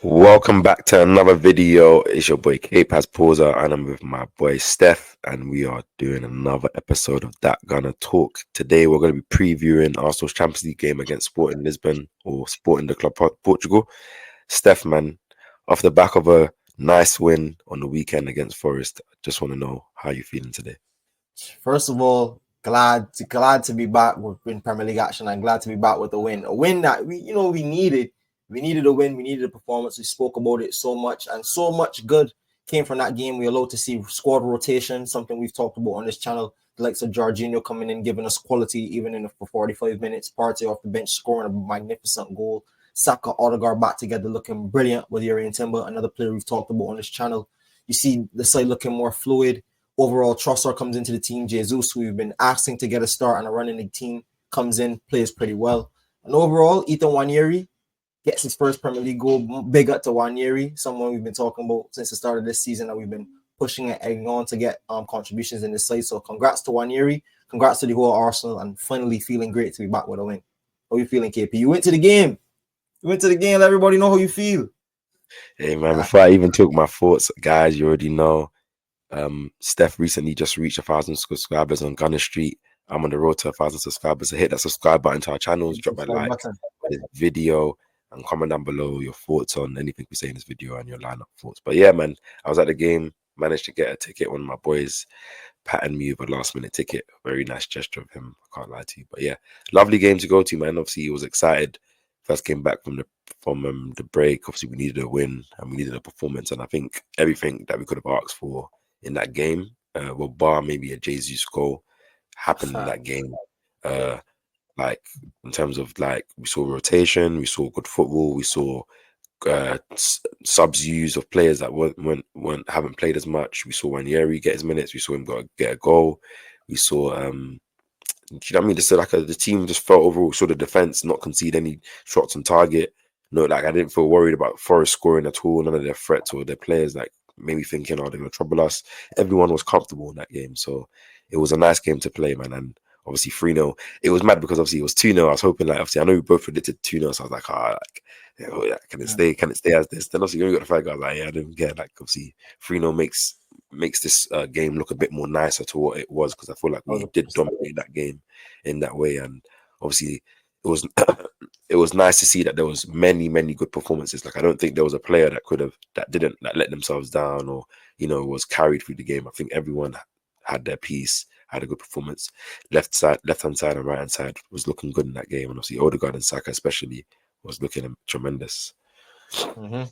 Welcome back to another video. It's your boy Cape has Pauser, and I'm with my boy Steph, and we are doing another episode of That Gonna Talk. Today we're going to be previewing Arsenal's Champions League game against Sporting Lisbon or Sporting the Club Portugal. Steph, man, off the back of a nice win on the weekend against Forest, I just want to know how you feeling today. First of all, glad to be back in Premier League action. I'm glad to be back with a win. A win that we needed. We needed a win. We needed a performance. We spoke about it so much, and so much good came from that game. We allowed to see squad rotation, something we've talked about on this channel. The likes of Jorginho coming in, giving us quality even in for 45 minutes. Partey off the bench scoring a magnificent goal. Saka, Odegaard back together looking brilliant with Urian Timber, another player we've talked about on this channel. You see the side looking more fluid. Overall, Trossard comes into the team. Jesus, who we've been asking to get a start and a run in the team, comes in, plays pretty well. And overall, Ethan Nwaneri gets his first Premier League goal. Big up to Nwaneri, someone we've been talking about since the start of this season that we've been pushing and egging on to get contributions in this side. So congrats to Nwaneri. Congrats to the whole Arsenal, and finally feeling great to be back with a win. How are you feeling, KP? You went to the game. Let everybody know how you feel. Hey, man, before I even talk my thoughts, guys, you already know. Steph recently just reached 1,000 subscribers on Gunner Street. I'm on the road to 1,000 subscribers. So hit that subscribe button to our channels, drop a like on this video, and comment down below your thoughts on anything we say in this video and your lineup thoughts. But yeah, man, I was at the game, managed to get a ticket. One of my boys patted me with a last minute ticket. Very nice gesture of him, I can't lie to you. But yeah, lovely game to go to, man. Obviously, he was excited. First came back from the break. Obviously, we needed a win and we needed a performance, and I think everything that we could have asked for in that game, well, bar maybe a Jesus goal, happened in that game. Like in terms of like we saw rotation, we saw good football, we saw subs use of players that haven't played as much. We saw Ranieri get his minutes. We saw him get a goal. We saw do you know what I mean? Just like the team just felt overall, saw the defense not concede any shots on target. No, like I didn't feel worried about Forest scoring at all. None of their threats or their players like maybe thinking, oh, they're gonna trouble us. Everyone was comfortable in that game, so it was a nice game to play, man. And obviously 3-0. It was mad because obviously it was 2-0. I was hoping like obviously I know we both predicted 2-0, so I was like, like, yeah, can it stay? Can it stay as this? Then obviously you got the fact I was like, yeah, I didn't get like obviously 3-0 makes this game look a bit more nicer to what it was, because I feel like we did dominate that game in that way. And obviously it was it was nice to see that there was many good performances. Like I don't think there was a player that didn't let themselves down or was carried through the game. I think everyone had their piece, had a good performance. Left hand side and right hand side was looking good in that game, and obviously Odegaard and Saka especially was looking tremendous. That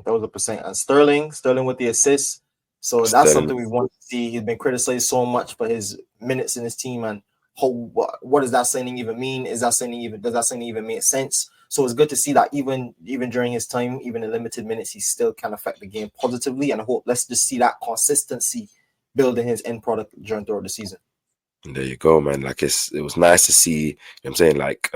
was a percent. And Sterling with the assist. So that's something we want to see. He's been criticized so much for his minutes in his team, and what does that signing even mean? Does that signing even make sense? So it's good to see that even during his time, even in limited minutes, he still can affect the game positively. And I hope let's just see that consistency building his end product throughout the season. And there you go, man. Like it was nice to see. You know what I'm saying, like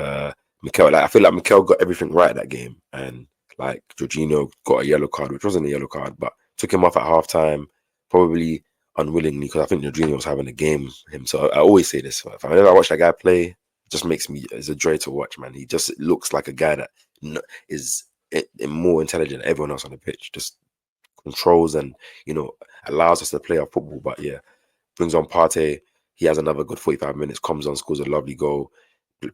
Mikel. Like I feel like Mikel got everything right that game, and like Jorginho got a yellow card, which wasn't a yellow card, but took him off at halftime, probably unwillingly, because I think Jorginho was having a game him. So I always say this: if I ever watch that guy play, it just makes me it's a joy to watch, man. He just looks like a guy that is more intelligent than everyone else on the pitch. Just controls and allows us to play our football. But yeah, brings on Partey. He has another good 45 minutes, comes on, scores a lovely goal,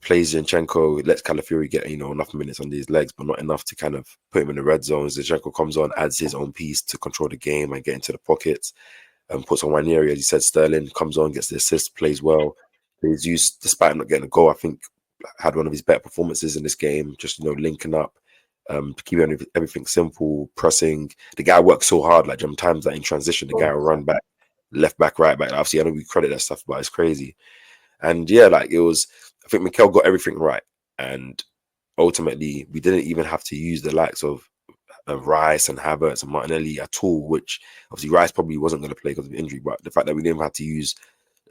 plays Zinchenko, lets Calafiori get, enough minutes on these legs, but not enough to kind of put him in the red zone. Zinchenko comes on, adds his own piece to control the game and get into the pockets, and puts on Nwaneri, as you said. Sterling comes on, gets the assist, plays well. He's used, despite not getting a goal, I think had one of his better performances in this game, just, linking up, keeping everything simple, pressing. The guy works so hard, like sometimes that in transition, the guy will run back, left back, right back. Obviously, I know we credit that stuff, but it's crazy. And yeah, like it was, I think Mikel got everything right. And ultimately, we didn't even have to use the likes of Rice and Havertz and Martinelli at all, which obviously Rice probably wasn't going to play because of injury. But the fact that we didn't have to use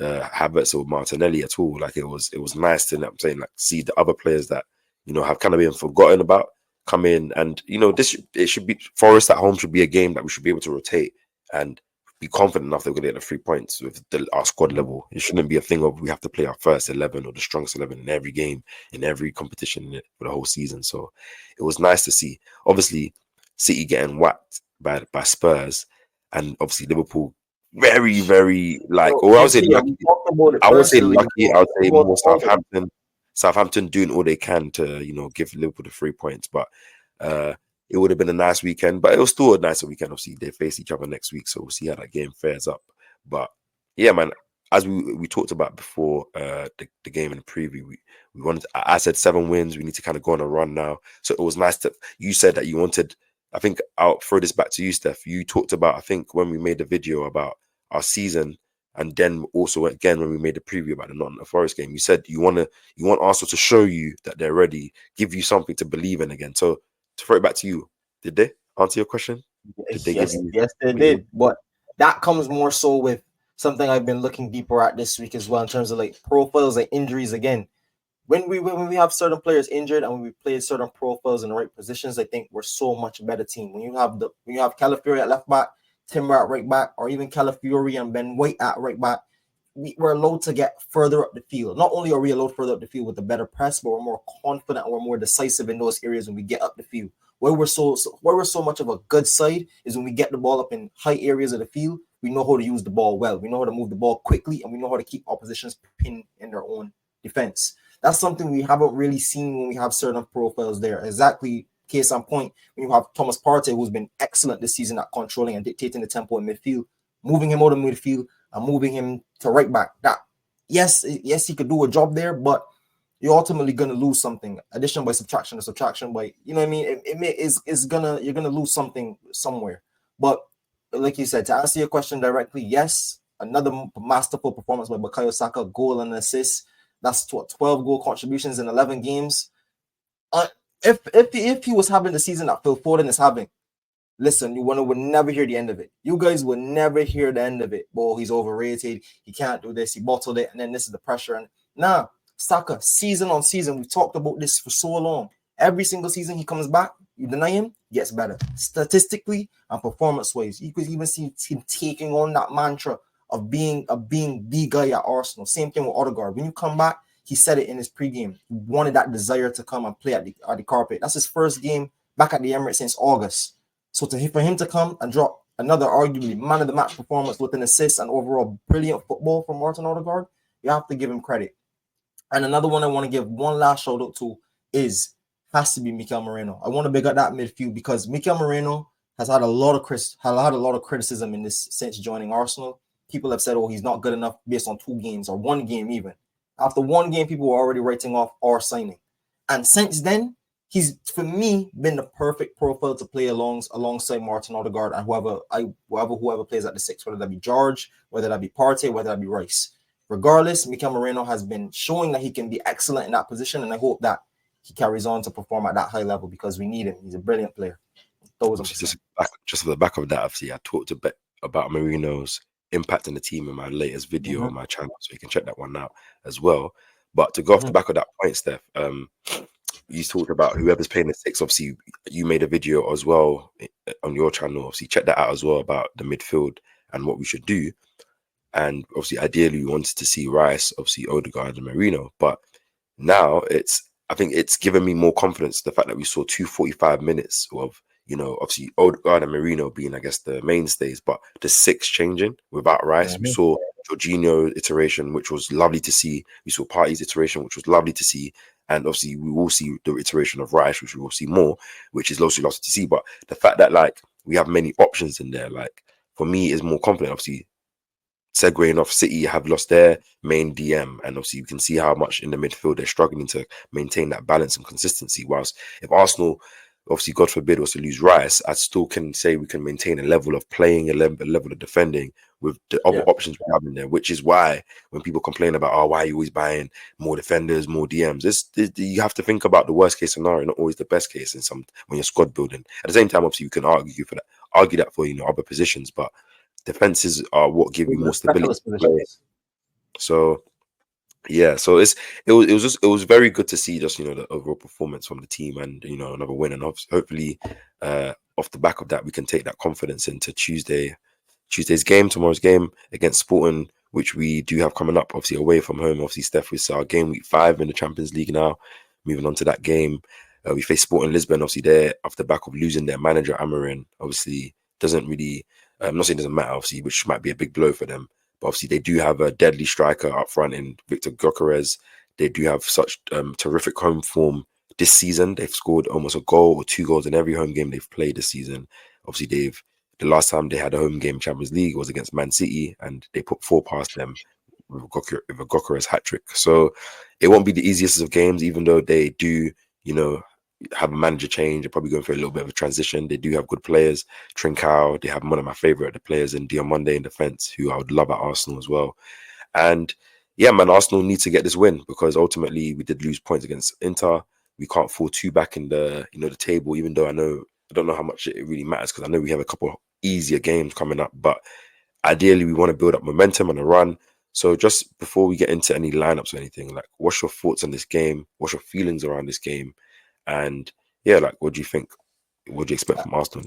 Havertz or Martinelli at all, like it was nice to, I'm saying, like see the other players that, have kind of been forgotten about come in. And, it should be, Forest at home should be a game that we should be able to rotate and be confident enough that we're going to get the 3 points with our squad level. It shouldn't be a thing of we have to play our first 11 or the strongest 11 in every game, in every competition for the whole season. So it was nice to see. Obviously, City getting whacked by Spurs, and obviously Liverpool very, very like, So or I would say yeah, lucky. we talked about it I won't say personally. lucky. I would say About more all of it. Southampton. Southampton doing all they can to, give Liverpool the 3 points. But uh, it would have been a nice weekend. But it was still a nicer weekend. Obviously, they face each other next week, so we'll see how that game fares up. But yeah, man, as we talked about before the game in the preview, we wanted. I said 7 wins. We need to kind of go on a run now. So it was nice that you said that you wanted. I think I'll throw this back to you, Steph. You talked about, I think, when we made the video about our season, and then also again when we made the preview about the Nottingham Forest game, you said you want Arsenal to show you that they're ready, give you something to believe in again. So to throw it back to you, did they answer your question? Did they give Yes, you yes, they what you did. But that comes more so with something I've been looking deeper at this week as well in terms of like profiles and injuries again. When we have certain players injured and when we play certain profiles in the right positions, I think we're so much a better team. When you have Calafiori at left back, Timber at right back, or even Calafiori and Ben White at right back, we're allowed to get further up the field. Not only are we allowed further up the field with a better press, but we're more confident and we're more decisive in those areas when we get up the field. Where we're so much of a good side is when we get the ball up in high areas of the field, we know how to use the ball well. We know how to move the ball quickly, and we know how to keep oppositions pinned in their own defense. That's something we haven't really seen when we have certain profiles there. Exactly, case in point, when you have Thomas Partey, who's been excellent this season at controlling and dictating the tempo in midfield, moving him out of midfield and moving him to right back. That yes, he could do a job there, but you're ultimately gonna lose something. Addition by subtraction or subtraction by, you know what I mean? You're gonna lose something somewhere. But like you said, to answer your question directly, yes, another masterful performance by Bukayo Saka, goal and assist. That's what 12 goal contributions in 11 games. Uh, if he was having the season that Phil Foden is having, listen, you would never hear the end of it. You guys will never hear the end of it. Oh, he's overrated. He can't do this. He bottled it, and then this is the pressure. And nah, Saka, season on season, we talked about this for so long. Every single season he comes back, you deny him, he gets better statistically and performance-wise. You could even see him taking on that mantra of being the guy at Arsenal. Same thing with Odegaard. When you come back, he said it in his pregame. He wanted that desire to come and play at the carpet. That's his first game back at the Emirates since August. So for him to come and drop another arguably man of the match performance with an assist and overall brilliant football from Martin Odegaard, you have to give him credit. And another one I want to give one last shout out to has to be Mikel Moreno. I want to big up that midfield because Mikel Moreno has had a lot of criticism in this since joining Arsenal. People have said, "Oh, he's not good enough based on 2 games or 1 game even." After 1 game, people were already writing off our signing, and since then, he's for me been the perfect profile to play alongside Martin Odegaard and whoever plays at the 6, whether that be George, whether that be Partey, whether that be Rice. Regardless, Mikel Moreno has been showing that he can be excellent in that position, and I hope that he carries on to perform at that high level because we need him. He's a brilliant player. just for the back of that, obviously, I talked a bit about Marino's impact on the team in my latest video on my channel, so you can check that one out as well. But to go off the back of that point, Steph, you talked about whoever's playing the 6. Obviously, you made a video as well on your channel. Obviously, check that out as well about the midfield and what we should do. And obviously, ideally, we wanted to see Rice, obviously Odegaard and Marino. But now I think it's given me more confidence. The fact that we saw 245 minutes of, obviously Odegaard and Marino being, I guess, the mainstays, but the 6 changing without Rice. We saw Jorginho's iteration, which was lovely to see. We saw Partey's iteration, which was lovely to see. And obviously, we will see the iteration of Rice, which we will see more, which is also lovely to see. But the fact that, like, we have many options in there, like, for me, is more confident. Obviously, segueing off, City have lost their main DM, and obviously you can see how much in the midfield they're struggling to maintain that balance and consistency. Whilst if Arsenal, obviously, God forbid, was to lose Rice, I still can say we can maintain a level of playing, a level of defending with the other options we have in there. Which is why when people complain about, oh, why are you always buying more defenders, more DMs, you have to think about the worst case scenario, not always the best case in some when you're squad building. At the same time, obviously, you can argue that for other positions, but defenses are what give you more stability. So yeah, so it was very good to see just the overall performance from the team and another win, and hopefully off the back of that we can take that confidence into Tuesday's game, tomorrow's game against Sporting, which we do have coming up, obviously away from home. Obviously, Steph, it's our game week 5 in the Champions League now. Moving on to that game. We face Sporting Lisbon. Obviously, they're off the back of losing their manager Amarin. Obviously, doesn't really. I'm not saying it doesn't matter. Obviously, which might be a big blow for them. But obviously, they do have a deadly striker up front in Victor Gyökeres. They do have such terrific home form this season. They've scored almost a goal or 2 goals in every home game they've played this season. Obviously, the last time they had a home game Champions League was against Man City, and they put 4 past them with a Gyökeres hat trick. So it won't be the easiest of games, even though they do, have a manager change. They're probably going through a little bit of a transition. They do have good players. Trincao, they have one of my favorite of the players in Diomande in defense, who I would love at Arsenal as well. And yeah, man, Arsenal need to get this win because ultimately we did lose points against Inter. We can't fall too back in the the table, even though I don't know how much it really matters because I know we have a couple of easier games coming up. But ideally, we want to build up momentum and a run. So just before we get into any lineups or anything, like, what's your thoughts on this game? What's your feelings around this game? And yeah, like, what do you think? What do you expect from Arsenal?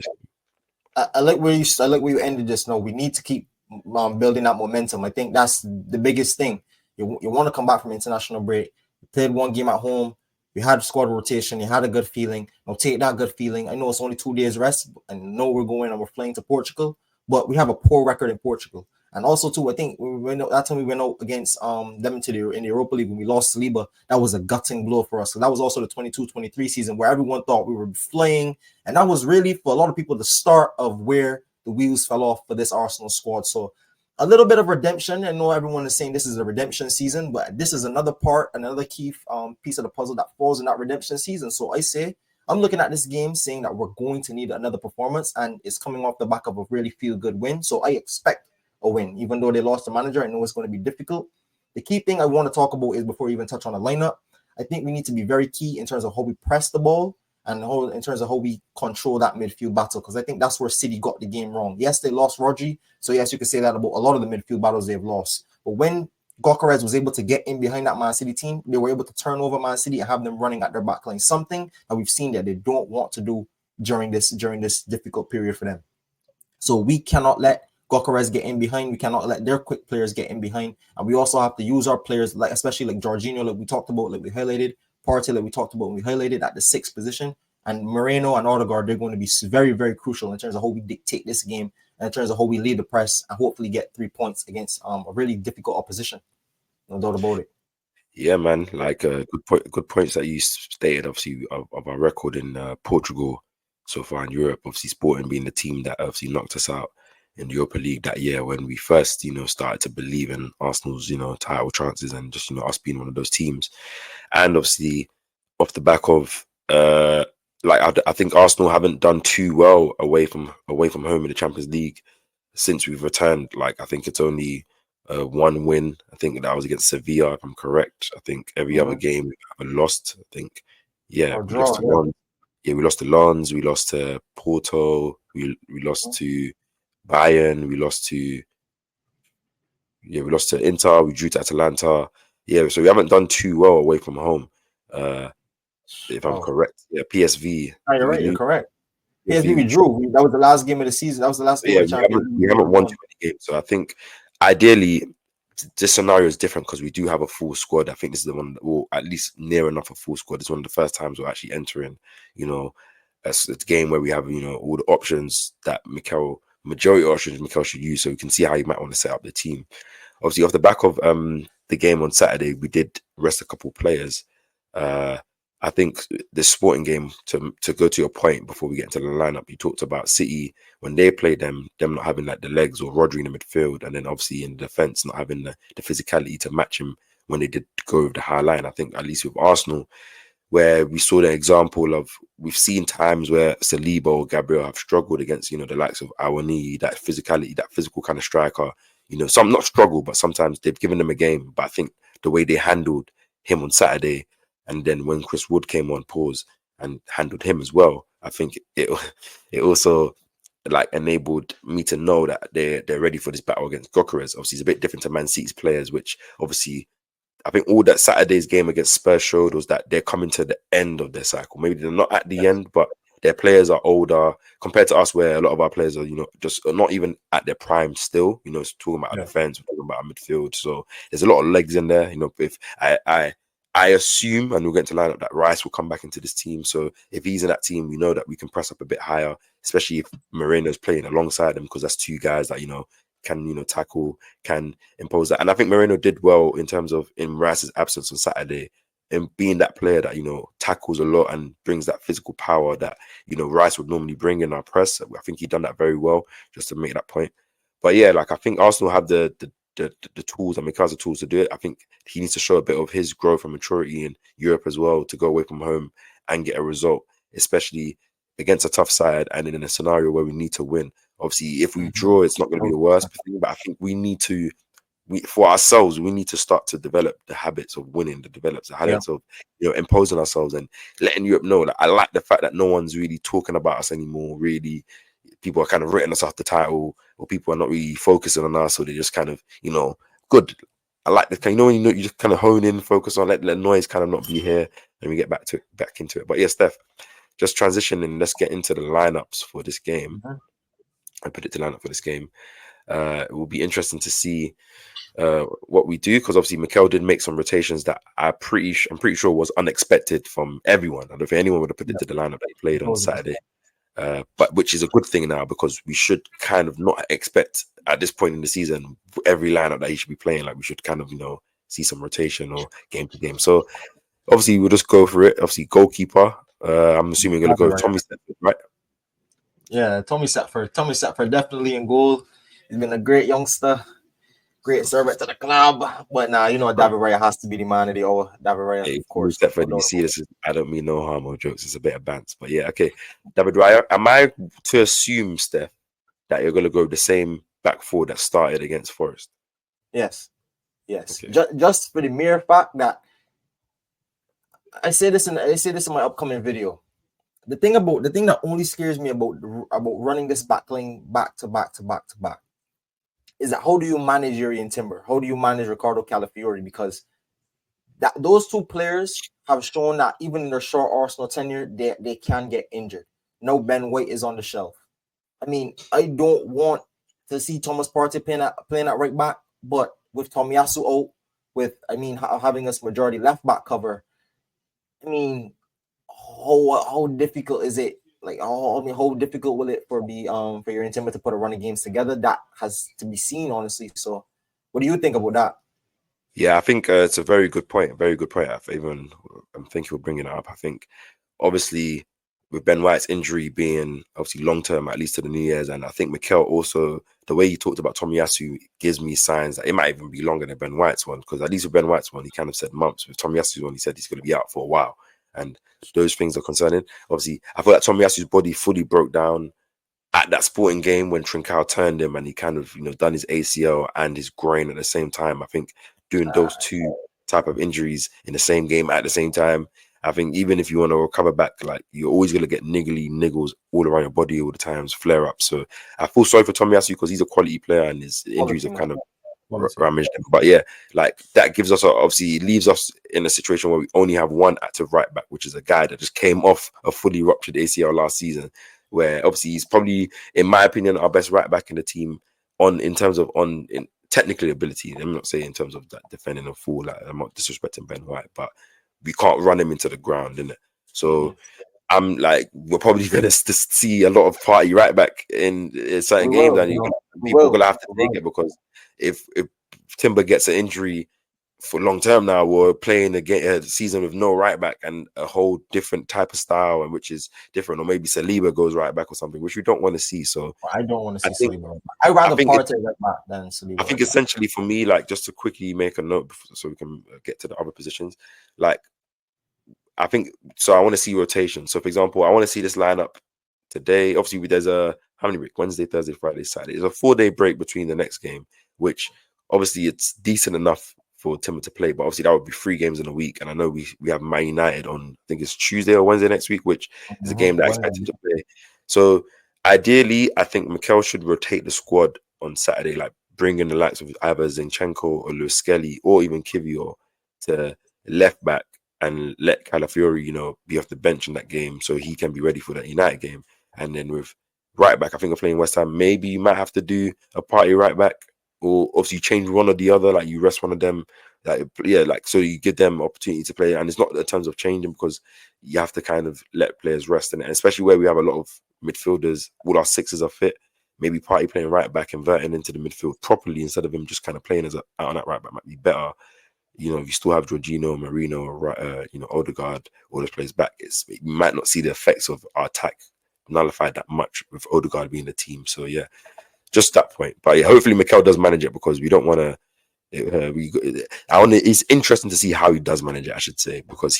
I like where you ended this. No, we need to keep building that momentum. I think that's the biggest thing. You want to come back from international break. You played one game at home. You had squad rotation. You had a good feeling. Now take that good feeling. I know it's only 2 days rest, and know we're going and we're flying to Portugal, but we have a poor record in Portugal. And also, too, I think that time we went out against them in the Europa League when we lost Saliba. That was a gutting blow for us. So that was also the 22-23 season where everyone thought we were flying. And that was really, for a lot of people, the start of where the wheels fell off for this Arsenal squad. So a little bit of redemption. I know everyone is saying this is a redemption season, but this is another key piece of the puzzle that falls in that redemption season. So I say, I'm looking at this game saying that we're going to need another performance, and it's coming off the back of a really feel-good win. So I expect a win, even though they lost the manager. I know it's going to be difficult. The key thing I want to talk about is, before we even touch on the lineup, I think we need to be very key in terms of how we press the ball and in terms of how we control that midfield battle, because I think that's where City got the game wrong. Yes, they lost Rodri, so yes, you could say that about a lot of the midfield battles they've lost. But when Gyökeres was able to get in behind that Man City team, they were able to turn over Man City and have them running at their back line, something that we've seen that they don't want to do during this difficult period for them. So we cannot let Gyökeres get in behind. We cannot let their quick players get in behind. And we also have to use our players, like especially like Jorginho, like we talked about, like we highlighted, Partey, like we talked about, and we highlighted at the 6th position. And Moreno and Odegaard, they're going to be very, very crucial in terms of how we dictate this game and in terms of how we lead the press and hopefully get 3 points against a really difficult opposition. No doubt about it. Yeah, man. Like good points that you stated. Obviously, of our record in Portugal so far in Europe. Obviously, Sporting being the team that obviously knocked us out in the Europa League that year when we first, started to believe in Arsenal's, title chances and just us being one of those teams. And obviously, off the back of I think Arsenal haven't done too well away from home in the Champions League since we've returned. Like, I think it's only one win. I think that was against Sevilla, if I'm correct. I think every other game we haven't lost. I think, yeah, Or we lost draw, to Lens. Yeah, we lost to Lens. We lost to Porto. We lost to Bayern. We lost to Inter. We drew to Atalanta. Yeah, so we haven't done too well away from home. If I'm correct, yeah, PSV. Oh, you're Did we right. You're lose? correct. PSV. PSV, we drew. That was the last game of the season. That was the last game Yeah, of the Champions League. we haven't won too many games. So I think ideally this scenario is different because we do have a full squad. I think this is the one, or at least near enough a full squad. It's one of the first times we're actually entering, a game where we have, all the options that majority options Mikel should use. So we can see how he might want to set up the team. Obviously, off the back of the game on Saturday, we did rest a couple players. I think the Sporting game, to go to your point before we get into the lineup, you talked about City when they played them not having like the legs, or Rodri in the midfield, and then obviously in defence not having the physicality to match him when they did go over the high line. I think at least with Arsenal, where we saw the example of, we've seen times where Saliba or Gabriel have struggled against, the likes of Awani, that physicality, that physical kind of striker. Some not struggle, but sometimes they've given them a game. But I think the way they handled him on Saturday, and then when Chris Wood came on pause and handled him as well, I think it also like enabled me to know that they're ready for this battle against Gyökeres. Obviously, it's a bit different to Man City's players, which obviously I think all that Saturday's game against Spurs showed was that they're coming to the end of their cycle. Maybe they're not at the end, but their players are older compared to us, where a lot of our players are, just not even at their prime still. Talking about our defense, we're talking about our midfield. So there's a lot of legs in there. If I assume, and we'll get to line up, that Rice will come back into this team. So if he's in that team, we know that we can press up a bit higher, especially if Moreno's playing alongside him, because that's two guys that, can, tackle, can impose that. And I think Moreno did well in terms of in Rice's absence on Saturday, in being that player that, tackles a lot and brings that physical power that, Rice would normally bring in our press. I think he done that very well, just to make that point. But yeah, like I think Arsenal have the tools and Mikel's the tools to do it. I think he needs to show a bit of his growth and maturity in Europe as well to go away from home and get a result, especially against a tough side and in a scenario where we need to win. Obviously, if we draw, it's not going to be the worst thing, but I think we need to, for ourselves, we need to start to develop the habits of winning, the habits of imposing ourselves and letting Europe know. Like, I like the fact that no one's really talking about us anymore. Really, people are kind of written us off the title, or people are not really focusing on us, so they just kind of, good. I like the kind, when you just kind of hone in, focus on, let the noise kind of not be here, and we get back into it. But yeah, Steph, just transitioning. Let's get into the lineups for this game. I predict the lineup for this game. It will be interesting to see what we do, because obviously Mikel did make some rotations that I'm pretty sure was unexpected from everyone. I don't think anyone would have predicted the lineup that he played on Saturday. But which is a good thing now, because we should kind of not expect at this point in the season every lineup that he should be playing. Like, we should kind of see some rotation or game to game. So obviously we'll just go for it. Obviously goalkeeper. I'm assuming we're gonna go with Tommy Stepford, right? Yeah, Tommy Stepford definitely in goal. He's been a great youngster, great servant to the club. But now, David Raya has to be the man of the hour. David Raya, Hey, of course. Stepford, you see this? I don't mean no harm or jokes. It's a bit of bants, but yeah, okay. David Raya, am I to assume, Steph, that you're gonna go with the same back four that started against Forest? Yes. Yes. Okay. Just for the mere fact that I say this in my upcoming video. The thing that only scares me about running this backline back to back is that how do you manage Yuri and Timber? How do you manage Ricardo Calafiori? Because that those two players have shown that even in their short Arsenal tenure, they can get injured. No, Ben White is on the shelf. I mean, I don't want to see Thomas Partey playing at right back, but with Tomiyasu out, having us majority left back cover, I mean, how difficult is it? Like, how difficult will it for your Timber to put a running games together? That has to be seen, honestly. So, what do you think about that? Yeah, I think it's a very good point. Very good point. Thank you for bringing it up. I think obviously with Ben White's injury being obviously long term, at least to the New Year's, and I think Mikel also, the way he talked about Tomiyasu gives me signs that it might even be longer than Ben White's one, because at least with Ben White's one, he kind of said months. With Tomiyasu's one, he said he's going to be out for a while, and those things are concerning. Obviously, I feel like Tomiyasu's body fully broke down at that Sporting game when Trincao turned him and he kind of, done his ACL and his groin at the same time. I think doing those two type of injuries in the same game at the same time, I think even if you want to recover back, like, you're always going to get niggles all around your body all the times, flare ups. So I feel sorry for Tomiyasu, because he's a quality player and his injuries have kind of ramaged him. But yeah, like, that gives us, obviously, it leaves us in a situation where we only have one active right back, which is a guy that just came off a fully ruptured ACL last season, where obviously he's probably, in my opinion, our best right back in the team in terms of technical ability. I'm not saying in terms of that defending a fool. Like, I'm not disrespecting Ben White, but we can't run him into the ground, innit? So I'm like, we're probably going to see a lot of party right back in certain games, and people are going to have to take it, because if Timber gets an injury for long term now, we're playing a season with no right back and a whole different type of style, and which is different. Or maybe Saliba goes right back or something, which we don't want to see. So I don't want to see Saliba. I'd rather Partey right back than Saliba. I think essentially for me, like, just to quickly make a note so we can get to the other positions, like, I think, so I want to see rotation. So for example, I want to see this lineup today. Obviously, there's how many week? Wednesday, Thursday, Friday, Saturday. There's a 4-day break between the next game, which obviously it's decent enough for Timber to play, but obviously that would be 3 games in a week. And I know we have Man United on, I think it's Tuesday or Wednesday next week, which is a game that I expect him to play. So ideally, I think Mikel should rotate the squad on Saturday, like bring in the likes of either Zinchenko or Lewis Skelly or even Kivior to left back, and let Calafiori, be off the bench in that game so he can be ready for that United game. And then with right back, I think we're playing West Ham. Maybe you might have to do a party right back or obviously change one or the other, like you rest one of them, like yeah, like so you give them opportunity to play, and it's not in terms of changing because you have to kind of let players rest in it, and especially where we have a lot of midfielders, all our sixes are fit. Maybe Party playing right back, inverting into the midfield properly instead of him just kind of playing as a out on that right back might be better. You know, if you still have Jorginho, Marino, Odegaard, all those players back, you might not see the effects of our attack nullified that much with Odegaard being the team. So yeah, just that point. But yeah, hopefully Mikel does manage it because we don't want to. It's interesting to see how he does manage it. I should say because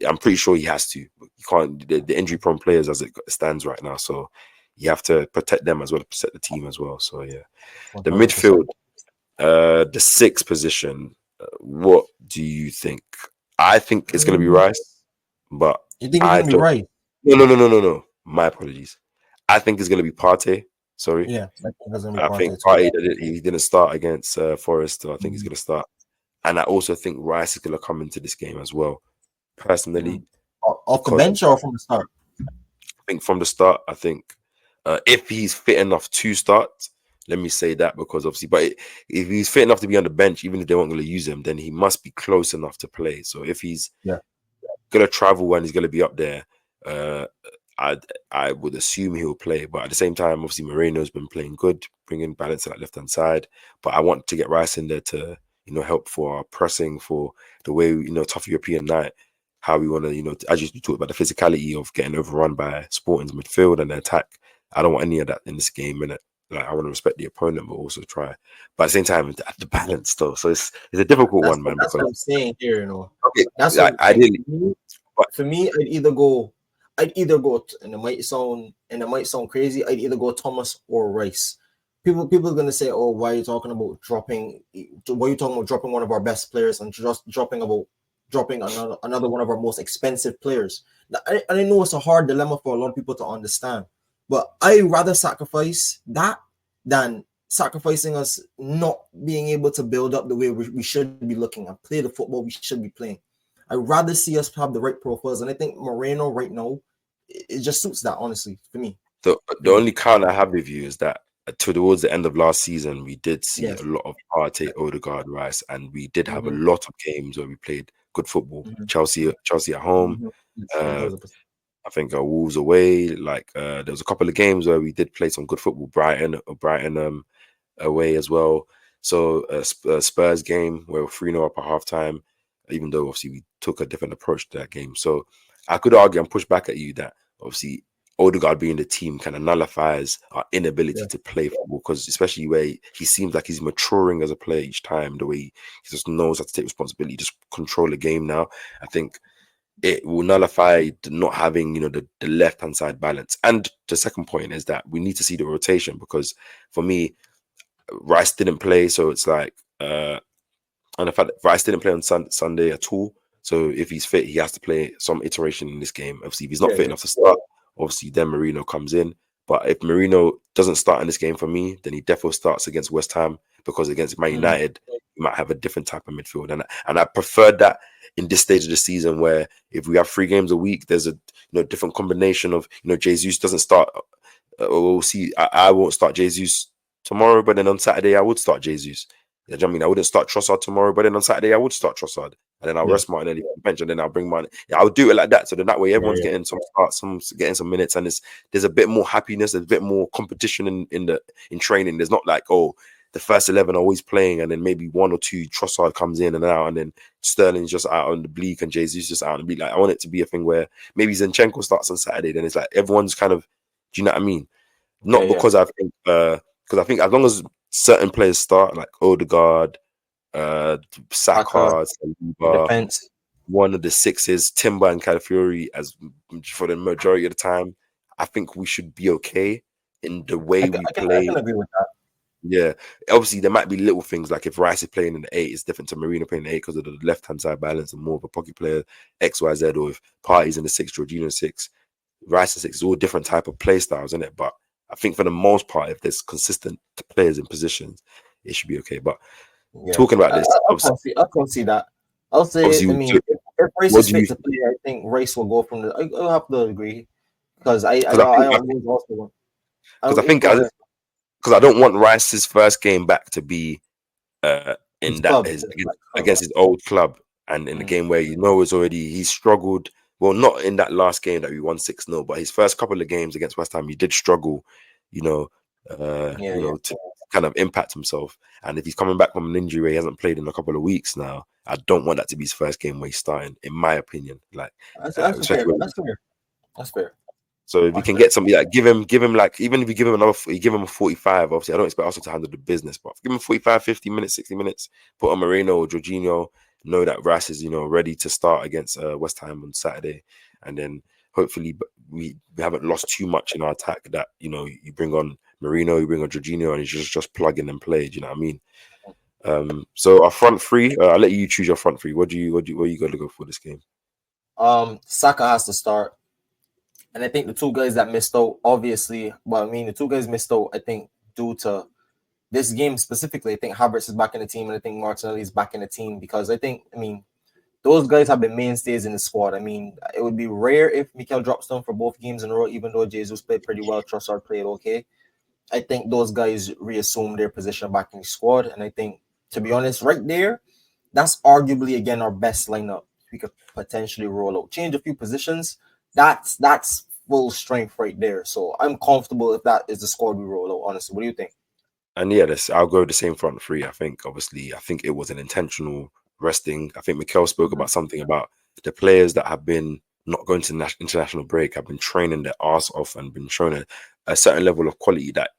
I'm pretty sure he has to. You can't the injury-prone players as it stands right now. So you have to protect them as well as protect the team as well. So yeah, the 100%. midfield, the sixth position. What do you think? I think it's going to be Rice, but You think it's I gonna be don't. right? No. My apologies. I think it's going to be Partey. Sorry. Yeah, I think it's gonna be I think Partey too. Partey he didn't start against Forest, so I think he's Mhm. going to start. And I also think Rice is going to come into this game as well, personally, Off the because bench or from the start? I think from the start, I think if he's fit enough to start, let me say that because obviously, but if he's fit enough to be on the bench, even if they weren't going to use him, then he must be close enough to play. So if he's Yeah. going to travel and he's going to be up there, uh, I would assume he'll play. But at the same time, obviously, Moreno's been playing good, bringing balance to that left hand side. But I want to get Rice in there to help for our pressing, for the way tough European night. How we want to, as you talked about the physicality of getting overrun by Sporting's midfield and the attack. I don't want any of that in this game, innit? Like I want to respect the opponent, but also try. But at the same time, the balance though. So it's a difficult one, man. That's Because what I'm saying here. You know, okay, that's what like I'm I saying. didn't. But For me, and it might sound crazy. I'd either go Thomas or Rice. People are gonna say, "Oh, why are you talking about dropping? Why are you talking about dropping one of our best players and just dropping another one of our most expensive players?" I know it's a hard dilemma for a lot of people to understand, but I rather sacrifice that than sacrificing us not being able to build up the way we should be looking and play the football we should be playing. I'd rather see us have the right profiles, and I think Moreno right now it just suits that. Honestly, for me, the only count I have with you is that towards the end of last season, we did see a yes. lot of Partey, Odegaard, Rice, and we did have a Mm-hmm. lot of games where we played good football. Mm-hmm. Chelsea at home. Mm-hmm. Yes, Uh, 1,000%. I think Wolves away. Like there was a couple of games where we did play some good football. Brighton away as well. So Spurs game where we're 3-0 up at halftime, even though obviously we took a different approach to that game. So I could argue and push back at you that obviously Odegaard being the team kind of nullifies our inability Yeah, to play football because especially where he seems like he's maturing as a player each time, the way he just knows how to take responsibility, just control the game now. I think it will nullify not having the left hand side balance. And the second point is that we need to see the rotation because for me Rice didn't play, so it's like, and the fact that Rice didn't play on Sunday at all. So if he's fit, he has to play some iteration in this game. Obviously, if he's not yeah, fit yeah. enough to start, obviously then Marino comes in. But if Marino doesn't start in this game for me, then he definitely starts against West Ham because against Man Mm. United, he might have a different type of midfield. And I prefer that in this stage of the season where if we have 3 games a week, there's a different combination of Jesus doesn't start. We'll see. I won't start Jesus tomorrow, but then on Saturday I would start Jesus. You know what I mean? I wouldn't start Trossard tomorrow, but then on Saturday I would start Trossard, and then I'll Yeah, rest Martinelli on the bench, and then I'll bring Martin. Yeah, I'll do it like that. So then that way yeah, everyone's yeah, getting some starts, some getting some minutes, and there's a bit more happiness, there's a bit more competition in training. There's not like the first 11 are always playing, and then maybe 1 or 2 Trossard comes in and out, and then Sterling's just out on the bleak and Jesus just out on the bleak. Like I want it to be a thing where maybe Zinchenko starts on Saturday, then it's like everyone's kind of, do you know what I mean? yeah, Not yeah. because I think as long as certain players start, like Odegaard, Saka, Saka, the Saliba, defense. one of the sixes, Timber and Calafiori, as for the majority of the time, I think we should be okay in the way we I play. can agree with that. Yeah, obviously there might be little things like if Rice is playing in the 8, it's different to Marino playing in the 8 because of the left hand side balance and more of a pocket player X Y Z. Or if Party's in the 6, Jorginho 6, Rice in 6, it's all different type of play styles, isn't it? But I think for the most part, if there's consistent players in positions, it should be okay. But Yeah, talking about this, obviously, I can see that. I'll say. I mean, if Rice what is do you fit to think? play, I think Rice will go from the. I'll have to agree because Because I was also one. I Go think ahead. because I don't want Rice's first game back to be His in that club, his his club. against his old club, and in the Mm, game where he struggled. Well, not in that last game that we won 6-0, but his first couple of games against West Ham, he did struggle, you know, yeah, yeah. to kind of impact himself. And if he's coming back from an injury where he hasn't played in a couple of weeks now, I don't want that to be his first game where he's starting, in my opinion. Like, That's fair. especially That's fair. That's fair. so if you That's can fair. get somebody like give him like even if you give him you give him a 45, obviously I don't expect Arsenal to handle the business, but give him 45, 50 minutes, 60 minutes, put on Moreno or Jorginho, know that Rice is, ready to start against West Ham on Saturday. And then hopefully we haven't lost too much in our attack that, you bring on Marino, you bring on Jorginho and he's just plug in and play. Do you know what I mean? So our front three, I'll let you choose your front three. What are you gonna go for this game? Saka has to start. And I think the two guys that missed out, obviously, well, I mean, the two guys missed out, I think, due to this game specifically. I think Havertz is back in the team, and I think Martinelli is back in the team because I mean, those guys have been mainstays in the squad. I mean, it would be rare if Mikel drops them for both games in a row, even though Jesus played pretty well, Trossard played okay. I think those guys reassume their position back in the squad. And I think, to be honest, right there, that's arguably again our best lineup. We could potentially roll out, change a few positions. That's full strength right there. So I'm comfortable if that is the squad we roll out. Honestly, what do you think? And yeah, I'll go the same front three. I think it was an intentional resting. I think Mikel spoke Mm-hmm. about something about the players that have been not going to international break have been training their ass off and been shown a certain level of quality that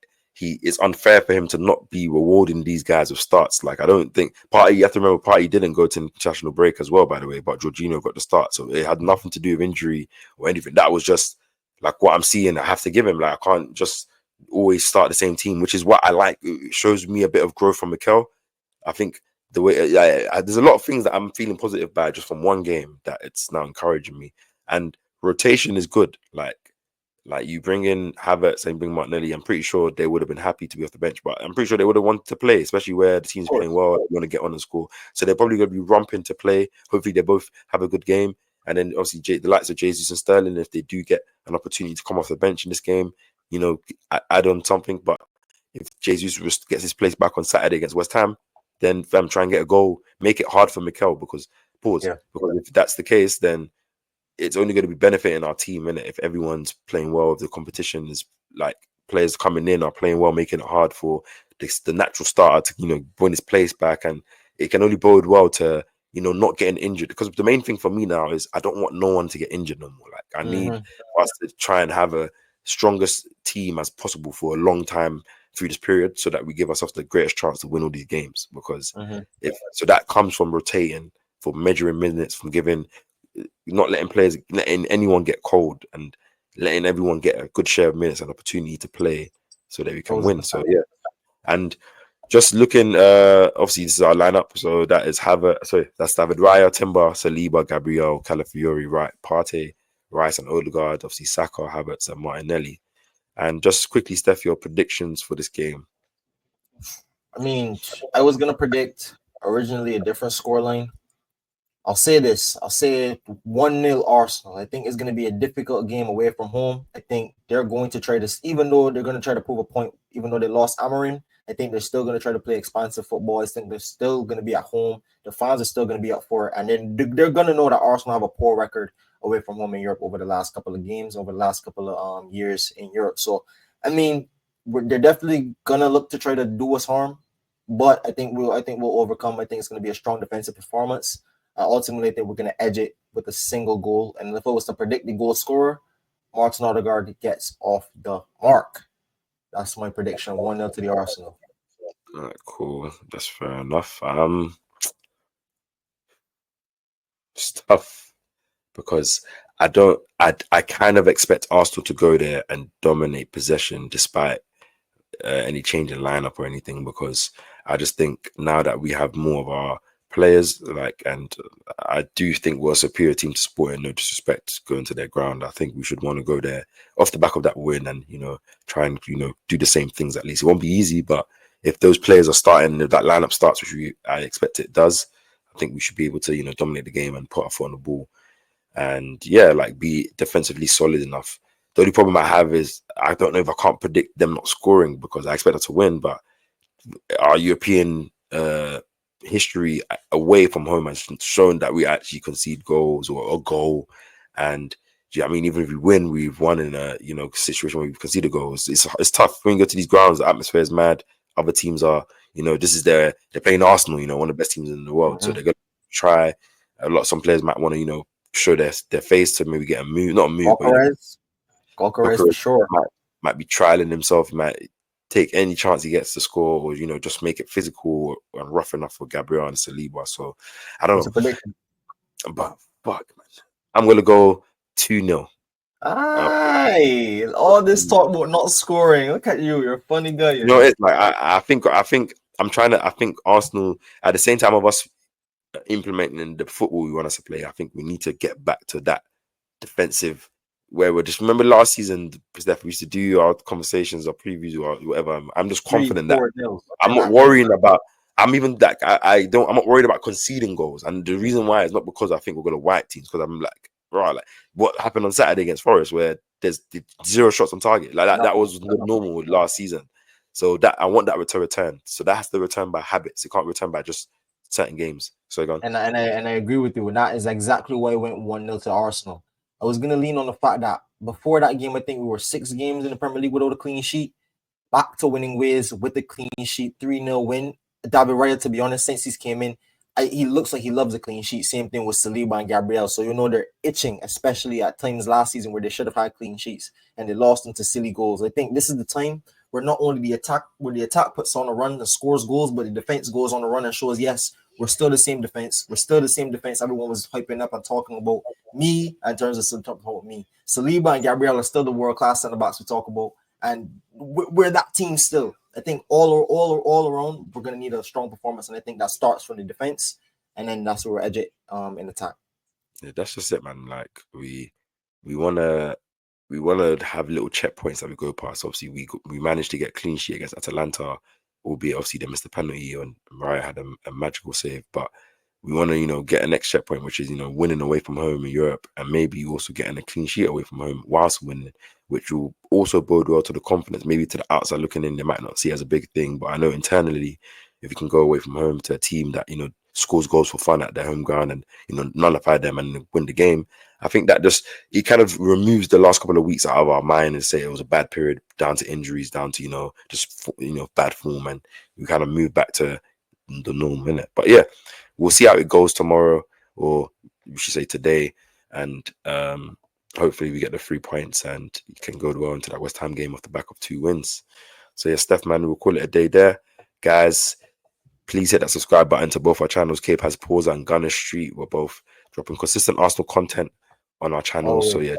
it's unfair for him to not be rewarding these guys with starts. Like I don't think you have to remember Party didn't go to international break as well, by the way, but Jorginho got the start. So it had nothing to do with injury or anything. That was just like what I'm seeing. I have to give him. Like I can't just always start the same team, which is what I like. It shows me a bit of growth from Mikel. I think the way there's a lot of things that I'm feeling positive by just from one game that it's now encouraging me. And rotation is good. Like you bring in Havertz and bring Martinelli, I'm pretty sure they would have been happy to be off the bench, but I'm pretty sure they would have wanted to play, especially where the Of team's playing course. well, want to get on and score. So they're probably going to be romping to play. Hopefully they both have a good game. And then obviously the likes of Jesus and Sterling, if they do get an opportunity to come off the bench in this game, add on something. But if Jesus gets his place back on Saturday against West Ham, then try and get a goal, make it hard for Mikel because Yeah. if that's the case, then it's only going to be benefiting our team in it if everyone's playing well. If the competition is like players coming in are playing well, making it hard for the natural starter to win his place back, and it can only bode well to not getting injured. Because the main thing for me now is I don't want no one to get injured no more. Like I need Mm-hmm. us to try and have a strongest team as possible for a long time through this period, so that we give ourselves the greatest chance to win all these games. Because Mm-hmm. if so, that comes from rotating, from measuring minutes, from giving not letting anyone get cold and letting everyone get a good share of minutes and opportunity to play so that we can win. So 1,000%. yeah. And just looking obviously this is our lineup. So that is that's David Raya, Timber, Saliba, Gabriel, Calafiori, right, Partey, Rice and Odegaard, obviously Saka, Havertz and Martinelli. And just quickly, Steph, your predictions for this game. I mean, I was gonna predict originally a different scoreline. I'll say this. I'll say 1-0 Arsenal. I think it's going to be a difficult game away from home. I think they're going to try to, even though they're going to try to prove a point, even though they lost Amarin, I think they're still going to try to play expansive football. I think they're still going to be at home. The fans are still going to be up for it. And then they're going to know that Arsenal have a poor record away from home in Europe over the last couple of games, over the last couple of years in Europe. So, I mean, they're definitely going to look to try to do us harm. But I think we'll overcome. I think it's going to be a strong defensive performance. Ultimately, I think we're going to edge it with a single goal. And if I was to predict the goal scorer, Martin Odegaard gets off the mark. That's my prediction. 1-0 to the Arsenal. All right, cool. That's fair enough. It's tough because I kind of expect Arsenal to go there and dominate possession despite any change in lineup or anything, because I just think now that we have more of our players, and I do think we're a superior team to Sporting, no disrespect, going to their ground. I think we should want to go there off the back of that win and, try and, do the same things at least. It won't be easy, but if those players are starting, if that lineup starts, which I expect it does, I think we should be able to, dominate the game and put our foot on the ball and, yeah, like be defensively solid enough. The only problem I have is I don't know if I can't predict them not scoring because I expect them to win, but our European history away from home has shown that we actually concede goals or a goal. And I mean, even if we win, we've won in a situation where we've conceded goals. It's tough when you go to these grounds. The atmosphere is mad. Other teams are, this is they're playing Arsenal, one of the best teams in the world. So they're gonna try. Some players might want to, show their face to maybe get a move, not a move, but Gokares for sure. Might be trialing himself, might take any chance he gets to score, or just make it physical and rough enough for Gabriel and Saliba. So I don't know. Prediction? But fuck, man, I'm gonna go 2-0. Aye, all this talk about not scoring. Look at you, you're a funny guy. It's like I think I'm trying to. I think Arsenal at the same time of us implementing the football we want us to play. I think we need to get back to that defensive where we're just remember last season, Steph, we used to do our conversations or previews or whatever. I'm just confident that I'm not worrying about. I'm even that I don't. I'm not worried about conceding goals, and the reason why is not because I think we're going to wipe teams. Because I'm like, right, like what happened on Saturday against Forest, where there's 0 shots on target. Like that was normal last season. So that I want that to return. So that has to return by habits. It can't return by just certain games. So go on. And I agree with you. And that is exactly why I went 1-0 to Arsenal. I was gonna lean on the fact that before that game, I think we were 6 games in the Premier League without a clean sheet. Back to winning ways with the clean sheet, 3-0 win. David Raya, to be honest, since he's came in, he looks like he loves a clean sheet. Same thing with Saliba and Gabriel. So they're itching, especially at times last season where they should have had clean sheets and they lost into silly goals. I think this is the time where not only the attack puts on a run and scores goals, but the defense goes on a run and shows, yes, we're still the same defense. We're still the same defense. Everyone was hyping up and talking about me in terms of talking about me. Saliba and Gabriel are still the world-class center backs we talk about. And we're that team still. I think all around, we're going to need a strong performance. And I think that starts from the defense. And then that's where we're edge it in attack. Yeah, that's just it, man. Like we want to have little checkpoints that we go past. Obviously, we managed to get clean sheet against Atalanta, albeit obviously they missed the penalty and Raya had a magical save. But we want to, get a next checkpoint, which is, winning away from home in Europe and maybe also getting a clean sheet away from home whilst winning, which will also bode well to the confidence. Maybe to the outside looking in, they might not see it as a big thing, but I know internally, if you can go away from home to a team that, scores goals for fun at their home ground and, nullify them and win the game, I think that it kind of removes the last couple of weeks out of our mind and say it was a bad period down to injuries, down to, bad form, and we kind of move back to the norm, innit? But yeah, we'll see how it goes tomorrow, or we should say today, and hopefully we get the 3 points and can go well into that West Ham game off the back of 2 wins. So yeah, Steph, man, we'll call it a day there. Guys, please hit that subscribe button to both our channels, Cape Has Pause and Gunner Street. We're both dropping consistent Arsenal content on our channels. So yeah,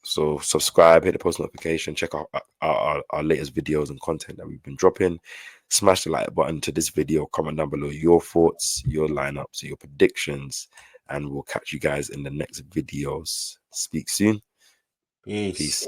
so subscribe, hit the post notification, check out our latest videos and content that we've been dropping. Smash the like button to this video, comment down below your thoughts, your lineups, your predictions, and we'll catch you guys in the next videos. Speak soon. Peace.